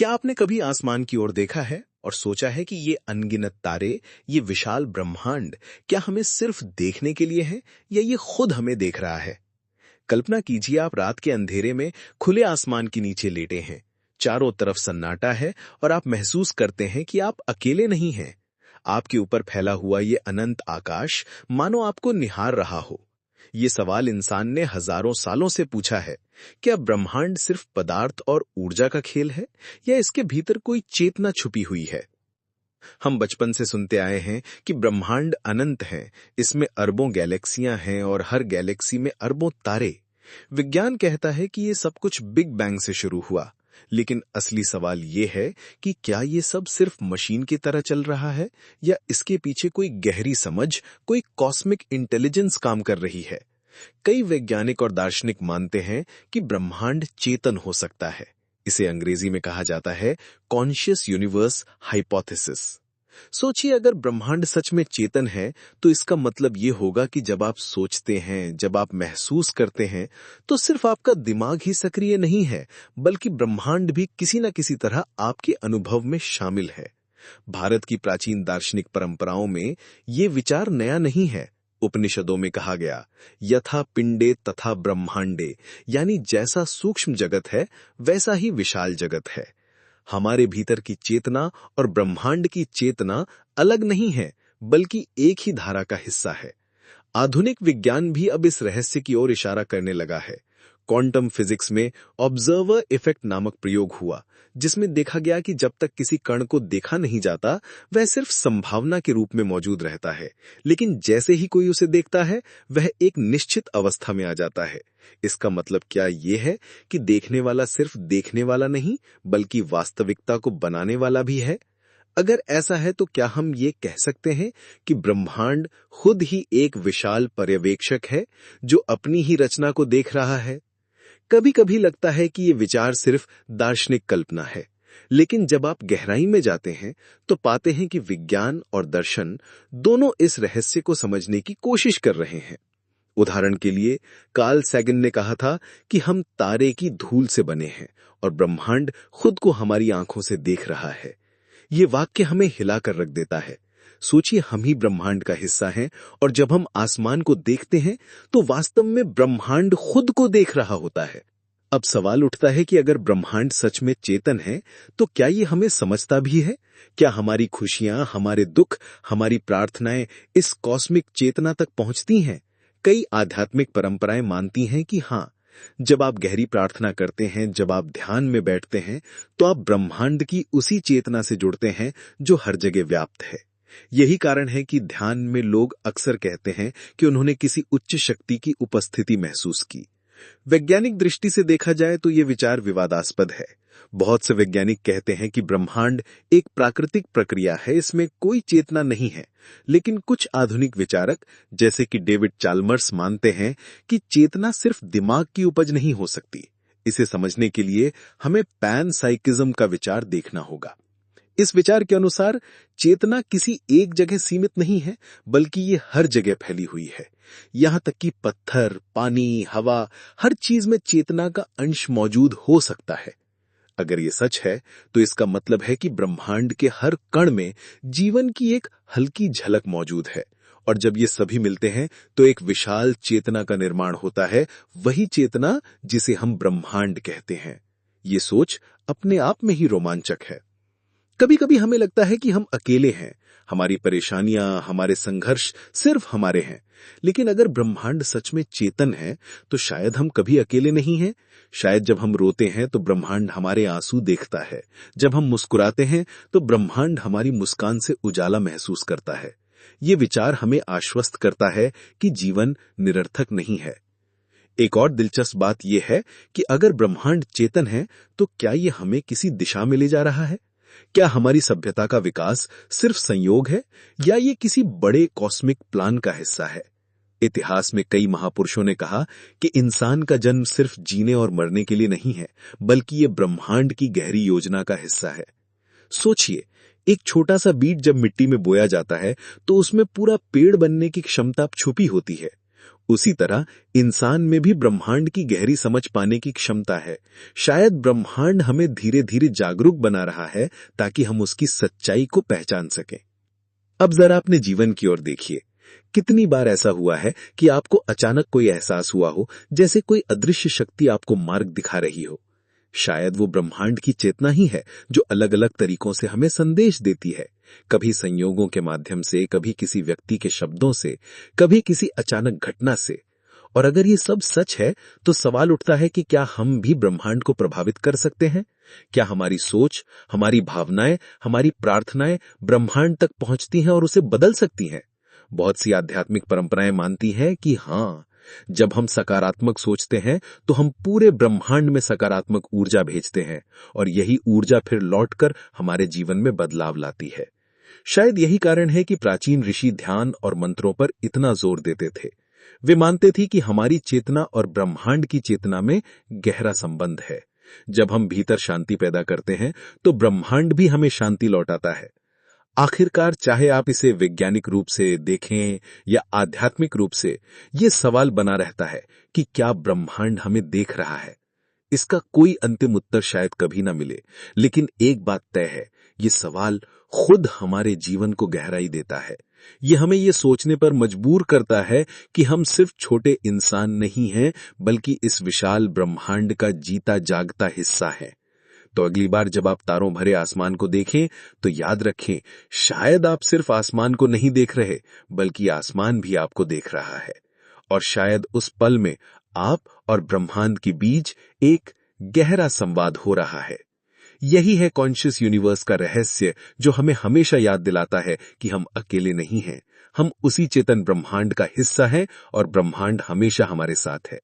क्या आपने कभी आसमान की ओर देखा है और सोचा है कि ये अनगिनत तारे, ये विशाल ब्रह्मांड, क्या हमें सिर्फ देखने के लिए है या ये खुद हमें देख रहा है? कल्पना कीजिए आप रात के अंधेरे में खुले आसमान के नीचे लेटे हैं। चारों तरफ सन्नाटा है और आप महसूस करते हैं कि आप अकेले नहीं हैं। आपके ऊपर फैला हुआ ये अनंत आकाश मानो आपको निहार रहा हो। ये सवाल इंसान ने हजारों सालों से पूछा है। क्या ब्रह्मांड सिर्फ पदार्थ और ऊर्जा का खेल है या इसके भीतर कोई चेतना छुपी हुई है? हम बचपन से सुनते आए हैं कि ब्रह्मांड अनंत है, इसमें अरबों गैलेक्सियां हैं और हर गैलेक्सी में अरबों तारे। विज्ञान कहता है कि ये सब कुछ बिग बैंग से शुरू हुआ, लेकिन असली सवाल ये है कि क्या ये सब सिर्फ मशीन की तरह चल रहा है या इसके पीछे कोई गहरी समझ, कोई कॉस्मिक इंटेलिजेंस काम कर रही है? कई वैज्ञानिक और दार्शनिक मानते हैं कि ब्रह्मांड चेतन हो सकता है। इसे अंग्रेजी में कहा जाता है कॉन्शियस यूनिवर्स हाइपोथेसिस। सोचिए, अगर ब्रह्मांड सच में चेतन है तो इसका मतलब ये होगा कि जब आप सोचते हैं, जब आप महसूस करते हैं, तो सिर्फ आपका दिमाग ही सक्रिय नहीं है, बल्कि ब्रह्मांड भी किसी न किसी तरह आपके अनुभव में शामिल है। भारत की प्राचीन दार्शनिक परंपराओं में ये विचार नया नहीं है। उपनिषदों में कहा गया, यथा पिंडे तथा ब्रह्मांडे, यानी जैसा सूक्ष्म जगत है वैसा ही विशाल जगत है। हमारे भीतर की चेतना और ब्रह्मांड की चेतना अलग नहीं है, बल्कि एक ही धारा का हिस्सा है। आधुनिक विज्ञान भी अब इस रहस्य की ओर इशारा करने लगा है। क्वांटम फिजिक्स में ऑब्जर्वर इफेक्ट नामक प्रयोग हुआ, जिसमें देखा गया कि जब तक किसी कण को देखा नहीं जाता, वह सिर्फ संभावना के रूप में मौजूद रहता है, लेकिन जैसे ही कोई उसे देखता है, वह एक निश्चित अवस्था में आ जाता है। इसका मतलब क्या ये है कि देखने वाला सिर्फ देखने वाला नहीं, बल्कि वास्तविकता को बनाने वाला भी है? अगर ऐसा है तो क्या हम ये कह सकते हैं कि ब्रह्मांड खुद ही एक विशाल पर्यवेक्षक है जो अपनी ही रचना को देख रहा है? कभी कभी लगता है कि ये विचार सिर्फ दार्शनिक कल्पना है, लेकिन जब आप गहराई में जाते हैं तो पाते हैं कि विज्ञान और दर्शन दोनों इस रहस्य को समझने की कोशिश कर रहे हैं। उदाहरण के लिए, कार्ल सैगन ने कहा था कि हम तारे की धूल से बने हैं और ब्रह्मांड खुद को हमारी आंखों से देख रहा है। ये वाक्य हमें हिलाकर रख देता है। सोचिए, हम ही ब्रह्मांड का हिस्सा हैं और जब हम आसमान को देखते हैं तो वास्तव में ब्रह्मांड खुद को देख रहा होता है। अब सवाल उठता है कि अगर ब्रह्मांड सच में चेतन है तो क्या ये हमें समझता भी है? क्या हमारी खुशियां, हमारे दुख, हमारी प्रार्थनाएं इस कॉस्मिक चेतना तक पहुंचती हैं? कई आध्यात्मिक परंपराएं मानती हैं कि हाँ, जब आप गहरी प्रार्थना करते हैं, जब आप ध्यान में बैठते हैं, तो आप ब्रह्मांड की उसी चेतना से जुड़ते हैं जो हर जगह व्याप्त है। यही कारण है कि ध्यान में लोग अक्सर कहते हैं कि उन्होंने किसी उच्च शक्ति की उपस्थिति महसूस की। वैज्ञानिक दृष्टि से देखा जाए तो ये विचार विवादास्पद है। बहुत से वैज्ञानिक कहते हैं कि ब्रह्मांड एक प्राकृतिक प्रक्रिया है, इसमें कोई चेतना नहीं है। लेकिन कुछ आधुनिक विचारक, जैसे कि डेविड चाल्मर्स, मानते हैं कि चेतना सिर्फ दिमाग की उपज नहीं हो सकती। इसे समझने के लिए हमें पैन साइकिज्म का विचार देखना होगा। इस विचार के अनुसार चेतना किसी एक जगह सीमित नहीं है, बल्कि ये हर जगह फैली हुई है। यहां तक कि पत्थर, पानी, हवा, हर चीज में चेतना का अंश मौजूद हो सकता है। अगर ये सच है तो इसका मतलब है कि ब्रह्मांड के हर कण में जीवन की एक हल्की झलक मौजूद है, और जब ये सभी मिलते हैं तो एक विशाल चेतना का निर्माण होता है, वही चेतना जिसे हम ब्रह्मांड कहते हैं। ये सोच अपने आप में ही रोमांचक है। कभी कभी हमें लगता है कि हम अकेले हैं, हमारी परेशानियां, हमारे संघर्ष सिर्फ हमारे हैं। लेकिन अगर ब्रह्मांड सच में चेतन है तो शायद हम कभी अकेले नहीं हैं। शायद जब हम रोते हैं तो ब्रह्मांड हमारे आंसू देखता है, जब हम मुस्कुराते हैं तो ब्रह्मांड हमारी मुस्कान से उजाला महसूस करता है। ये विचार हमें आश्वस्त करता है कि जीवन निरर्थक नहीं है। एक और दिलचस्प बात यह है कि अगर ब्रह्मांड चेतन है तो क्या ये हमें किसी दिशा में ले जा रहा है? क्या हमारी सभ्यता का विकास सिर्फ संयोग है या ये किसी बड़े कॉस्मिक प्लान का हिस्सा है? इतिहास में कई महापुरुषों ने कहा कि इंसान का जन्म सिर्फ जीने और मरने के लिए नहीं है, बल्कि ये ब्रह्मांड की गहरी योजना का हिस्सा है। सोचिए, एक छोटा सा बीज जब मिट्टी में बोया जाता है तो उसमें पूरा पेड़ बनने की क्षमता छुपी होती है। उसी तरह इंसान में भी ब्रह्मांड की गहरी समझ पाने की क्षमता है। शायद ब्रह्मांड हमें धीरे धीरे जागरूक बना रहा है ताकि हम उसकी सच्चाई को पहचान सकें। अब जरा अपने जीवन की ओर देखिए। कितनी बार ऐसा हुआ है कि आपको अचानक कोई एहसास हुआ हो, जैसे कोई अदृश्य शक्ति आपको मार्ग दिखा रही हो। शायद वो ब्रह्मांड की चेतना ही है जो अलग अलग तरीकों से हमें संदेश देती है, कभी संयोगों के माध्यम से, कभी किसी व्यक्ति के शब्दों से, कभी किसी अचानक घटना से। और अगर ये सब सच है तो सवाल उठता है कि क्या हम भी ब्रह्मांड को प्रभावित कर सकते हैं? क्या हमारी सोच, हमारी भावनाएं, हमारी प्रार्थनाएं ब्रह्मांड तक पहुंचती हैं और उसे बदल सकती हैं? बहुत सी आध्यात्मिक परंपराएं मानती हैं कि हाँ, जब हम सकारात्मक सोचते हैं तो हम पूरे ब्रह्मांड में सकारात्मक ऊर्जा भेजते हैं और यही ऊर्जा फिर लौटकर हमारे जीवन में बदलाव लाती है। शायद यही कारण है कि प्राचीन ऋषि ध्यान और मंत्रों पर इतना जोर देते थे। वे मानते थे कि हमारी चेतना और ब्रह्मांड की चेतना में गहरा संबंध है। जब हम भीतर शांति पैदा करते हैं तो ब्रह्मांड भी हमें शांति लौटाता है। आखिरकार, चाहे आप इसे वैज्ञानिक रूप से देखें या आध्यात्मिक रूप से, ये सवाल बना रहता है कि क्या ब्रह्मांड हमें देख रहा है? इसका कोई अंतिम उत्तर शायद कभी ना मिले, लेकिन एक बात तय है, ये सवाल खुद हमारे जीवन को गहराई देता है। ये हमें ये सोचने पर मजबूर करता है कि हम सिर्फ छोटे इंसान नहीं हैं, बल्कि इस विशाल ब्रह्मांड का जीता जागता हिस्सा हैं। तो अगली बार जब आप तारों भरे आसमान को देखें तो याद रखें, शायद आप सिर्फ आसमान को नहीं देख रहे, बल्कि आसमान भी आपको देख रहा है। और शायद उस पल में आप और ब्रह्मांड के बीच एक गहरा संवाद हो रहा है। यही है कॉन्शियस यूनिवर्स का रहस्य, जो हमें हमेशा याद दिलाता है कि हम अकेले नहीं हैं। हम उसी चेतन ब्रह्मांड का हिस्सा हैं और ब्रह्मांड हमेशा हमारे साथ है।